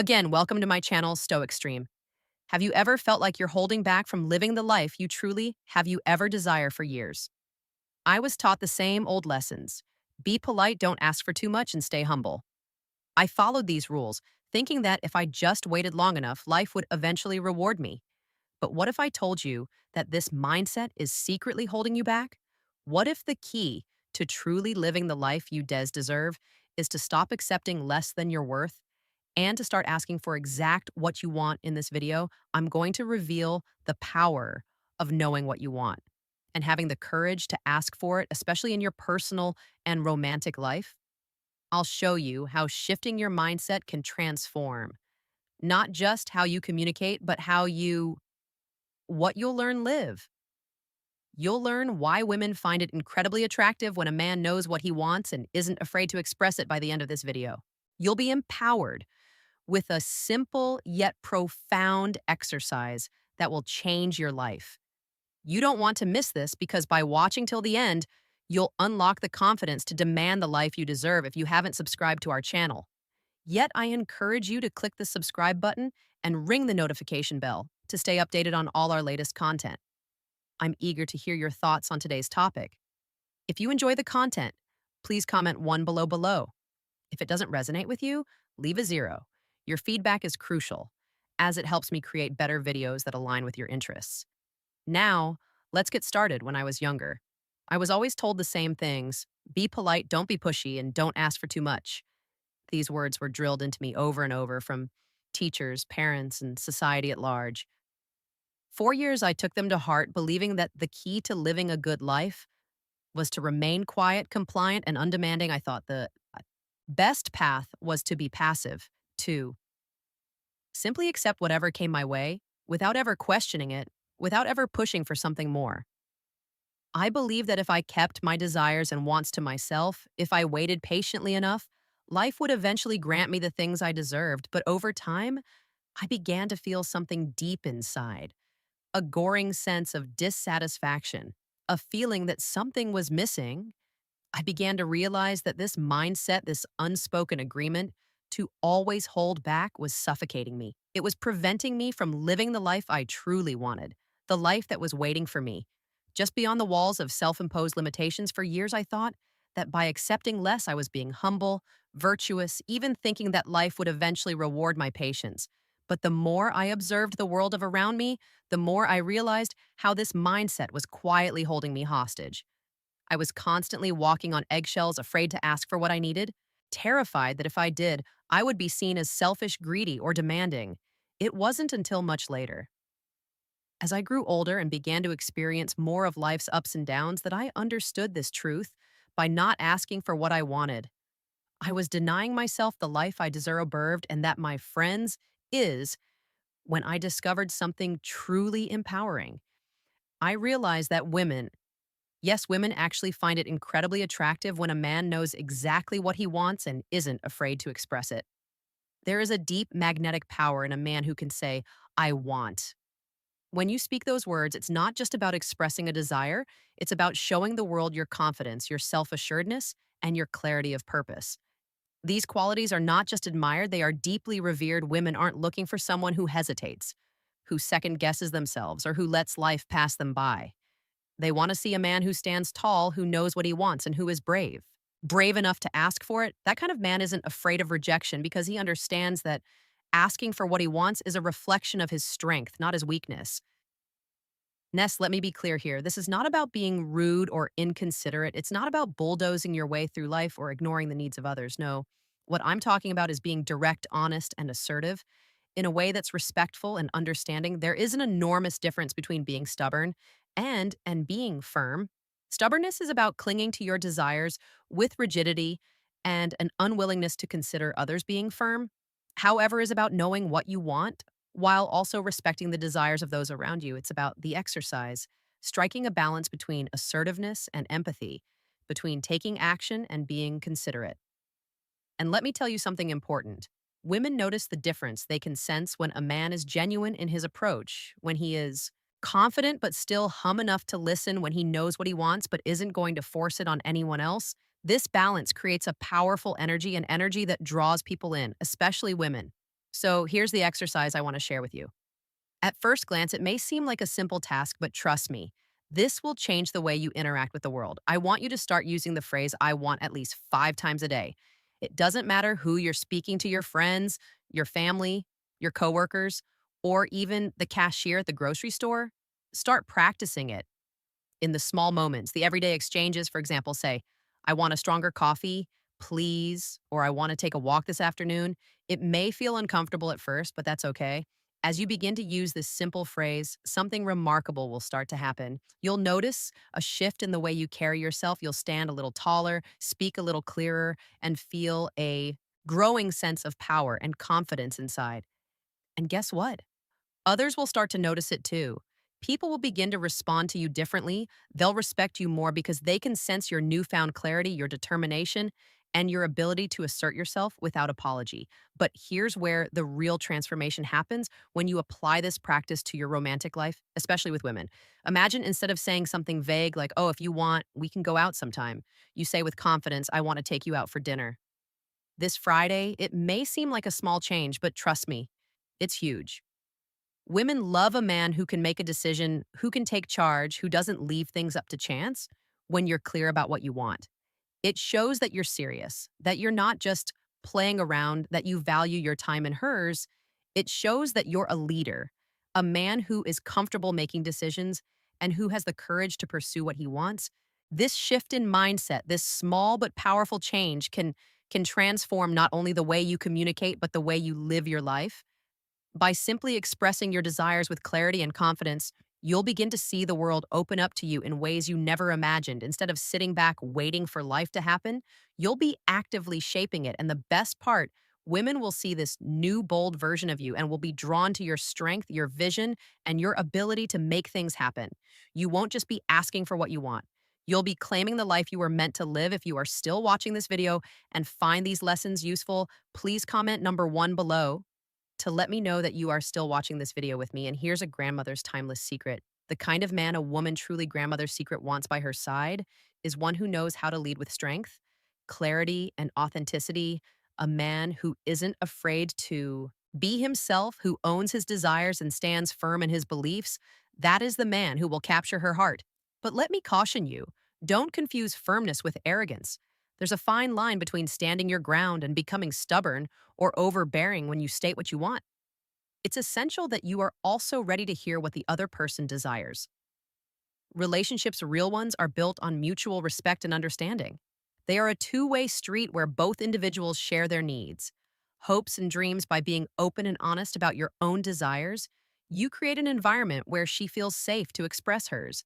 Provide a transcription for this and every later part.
Again, welcome to my channel, Stoic Stream. Have you ever felt like you're holding back from living the life you truly have you ever desire for years? I was taught the same old lessons. Be polite, don't ask for too much, and stay humble. I followed these rules, thinking that if I just waited long enough, life would eventually reward me. But what if I told you that this mindset is secretly holding you back? What if the key to truly living the life you deserve is to stop accepting less than your worth and to start asking for exact what you want in this video? I'm going to reveal the power of knowing what you want and having the courage to ask for it, especially in your personal and romantic life. I'll show you how shifting your mindset can transform not just how you communicate, but what you'll learn live. You'll learn why women find it incredibly attractive when a man knows what he wants and isn't afraid to express it by the end of this video. You'll be empowered with a simple yet profound exercise that will change your life. You don't want to miss this because by watching till the end, you'll unlock the confidence to demand the life you deserve if you haven't subscribed to our channel. Yet I encourage you to click the subscribe button and ring the notification bell to stay updated on all our latest content. I'm eager to hear your thoughts on today's topic. If you enjoy the content, please comment one below. If it doesn't resonate with you, leave a 0. Your feedback is crucial, as it helps me create better videos that align with your interests. Now, let's get started. When I was younger, I was always told the same things: be polite, don't be pushy, and don't ask for too much. These words were drilled into me over and over from teachers, parents, and society at large. For years, I took them to heart, believing that the key to living a good life was to remain quiet, compliant, and undemanding. I thought the best path was to be passive, to simply accept whatever came my way without ever questioning it, without ever pushing for something more. I believe that if I kept my desires and wants to myself, if I waited patiently enough, life would eventually grant me the things I deserved. But over time, I began to feel something deep inside, a goring sense of dissatisfaction, a feeling that something was missing. I began to realize that this mindset, this unspoken agreement to always hold back, was suffocating me. It was preventing me from living the life I truly wanted, the life that was waiting for me. Just beyond the walls of self-imposed limitations, for years I thought that by accepting less, I was being humble, virtuous, even thinking that life would eventually reward my patience. But the more I observed the world of around me, the more I realized how this mindset was quietly holding me hostage. I was constantly walking on eggshells, afraid to ask for what I needed, terrified that if I did, I would be seen as selfish, greedy, or demanding. It wasn't until much later, as I grew older and began to experience more of life's ups and downs, that I understood this truth. By not asking for what I wanted, I was denying myself the life I deserved, and that, my friends, is when I discovered something truly empowering. I realized that women, yes, women actually find it incredibly attractive when a man knows exactly what he wants and isn't afraid to express it. There is a deep magnetic power in a man who can say, I want. When you speak those words, it's not just about expressing a desire, it's about showing the world your confidence, your self assuredness, and your clarity of purpose. These qualities are not just admired, they are deeply revered. Women aren't looking for someone who hesitates, who second guesses themselves, or who lets life pass them by. They want to see a man who stands tall, who knows what he wants, and who is brave. Brave enough to ask for it. That kind of man isn't afraid of rejection because he understands that asking for what he wants is a reflection of his strength, not his weakness. Ness, let me be clear here. This is not about being rude or inconsiderate. It's not about bulldozing your way through life or ignoring the needs of others. No, what I'm talking about is being direct, honest, and assertive in a way that's respectful and understanding. There is an enormous difference between being stubborn and being firm. Stubbornness is about clinging to your desires with rigidity and an unwillingness to consider others being firm. However, is about knowing what you want while also respecting the desires of those around you. It's about the exercise, striking a balance between assertiveness and empathy, between taking action and being considerate. And let me tell you something important. Women notice the difference they can sense when a man is genuine in his approach, when he is confident but still hum enough to listen, when he knows what he wants but isn't going to force it on anyone else. This balance creates a powerful energy, an energy that draws people in, especially women. So here's the exercise I want to share with you. At first glance, it may seem like a simple task, but trust me, this will change the way you interact with the world. I want you to start using the phrase, I want at least 5 times a day. It doesn't matter who you're speaking to, your friends, your family, your coworkers, or even the cashier at the grocery store. Start practicing it in the small moments, the everyday exchanges. For example, say, I want a stronger coffee, please, or I want to take a walk this afternoon. It may feel uncomfortable at first, but that's okay. As you begin to use this simple phrase, something remarkable will start to happen. You'll notice a shift in the way you carry yourself. You'll stand a little taller, speak a little clearer, and feel a growing sense of power and confidence inside. And guess what? Others will start to notice it too. People will begin to respond to you differently. They'll respect you more because they can sense your newfound clarity, your determination, and your ability to assert yourself without apology. But here's where the real transformation happens when you apply this practice to your romantic life, especially with women. Imagine instead of saying something vague like, oh, if you want, we can go out sometime, you say with confidence, I want to take you out for dinner. This Friday, it may seem like a small change, but trust me, it's huge. Women love a man who can make a decision, who can take charge, who doesn't leave things up to chance when you're clear about what you want. It shows that you're serious, that you're not just playing around, that you value your time and hers. It shows that you're a leader, a man who is comfortable making decisions and who has the courage to pursue what he wants. This shift in mindset, this small but powerful change can transform not only the way you communicate but the way you live your life. By simply expressing your desires with clarity and confidence, you'll begin to see the world open up to you in ways you never imagined. Instead of sitting back waiting for life to happen, you'll be actively shaping it. And the best part, women will see this new, bold version of you and will be drawn to your strength, your vision, and your ability to make things happen. You won't just be asking for what you want. You'll be claiming the life you were meant to live. If you are still watching this video and find these lessons useful, please comment number 1 below to let me know that you are still watching this video with me. And here's a grandmother's timeless secret. The kind of man a woman truly grandmother's secret wants by her side is one who knows how to lead with strength, clarity, and authenticity. A man who isn't afraid to be himself, who owns his desires and stands firm in his beliefs. That is the man who will capture her heart. But let me caution you, don't confuse firmness with arrogance. There's a fine line between standing your ground and becoming stubborn or overbearing when you state what you want. It's essential that you are also ready to hear what the other person desires. Relationships, real ones, are built on mutual respect and understanding. They are a two-way street where both individuals share their needs, hopes, and dreams. By being open and honest about your own desires, you create an environment where she feels safe to express hers.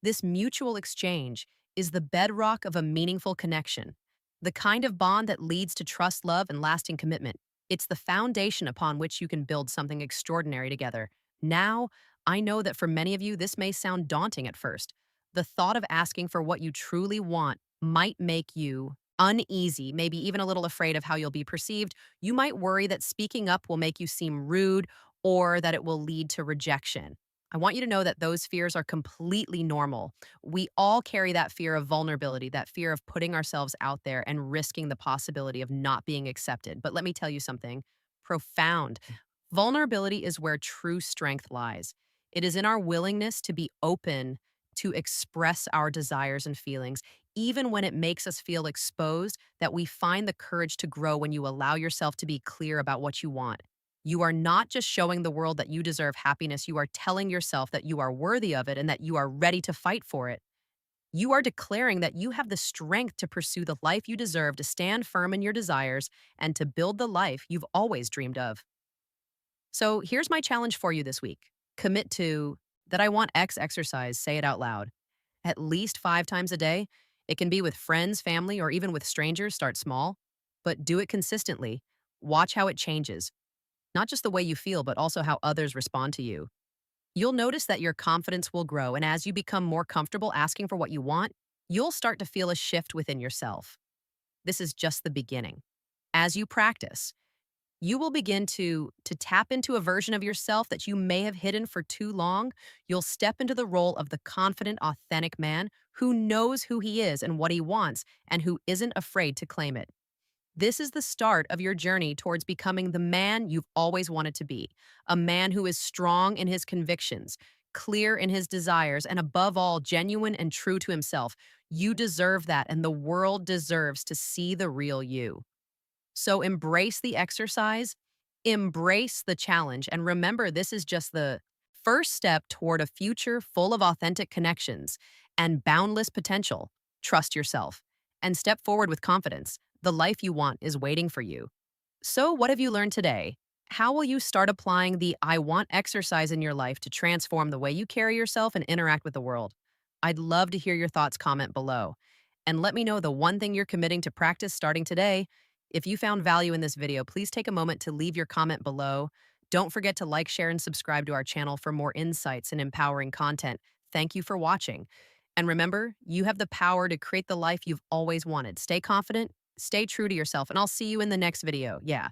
This mutual exchange is the bedrock of a meaningful connection, the kind of bond that leads to trust, love, and lasting commitment. It's the foundation upon which you can build something extraordinary together. Now, I know that for many of you, this may sound daunting at first. The thought of asking for what you truly want might make you uneasy, maybe even a little afraid of how you'll be perceived. You might worry that speaking up will make you seem rude or that it will lead to rejection. I want you to know that those fears are completely normal. We all carry that fear of vulnerability, that fear of putting ourselves out there and risking the possibility of not being accepted. But let me tell you something profound. Vulnerability is where true strength lies. It is in our willingness to be open, to express our desires and feelings, even when it makes us feel exposed, that we find the courage to grow. When you allow yourself to be clear about what you want, you are not just showing the world that you deserve happiness, you are telling yourself that you are worthy of it and that you are ready to fight for it. You are declaring that you have the strength to pursue the life you deserve, to stand firm in your desires, and to build the life you've always dreamed of. So here's my challenge for you this week. Commit to that I want X exercise, say it out loud. At least 5 times a day. It can be with friends, family, or even with strangers. Start small, but do it consistently. Watch how it changes. Not just the way you feel, but also how others respond to you. You'll notice that your confidence will grow, and as you become more comfortable asking for what you want, you'll start to feel a shift within yourself. This is just the beginning. As you practice, you will begin to tap into a version of yourself that you may have hidden for too long. You'll step into the role of the confident, authentic man who knows who he is and what he wants and who isn't afraid to claim it. This is the start of your journey towards becoming the man you've always wanted to be, a man who is strong in his convictions, clear in his desires, and above all, genuine and true to himself. You deserve that, and the world deserves to see the real you. So embrace the exercise, embrace the challenge, and remember this is just the first step toward a future full of authentic connections and boundless potential. Trust yourself and step forward with confidence. The life you want is waiting for you. So, what have you learned today? How will you start applying the I want exercise in your life to transform the way you carry yourself and interact with the world? I'd love to hear your thoughts comment below. And let me know the one thing you're committing to practice starting today. If you found value in this video, please take a moment to leave your comment below. Don't forget to like, share, and subscribe to our channel for more insights and empowering content. Thank you for watching. And remember, you have the power to create the life you've always wanted. Stay confident, stay true to yourself, and I'll see you in the next video. Yeah.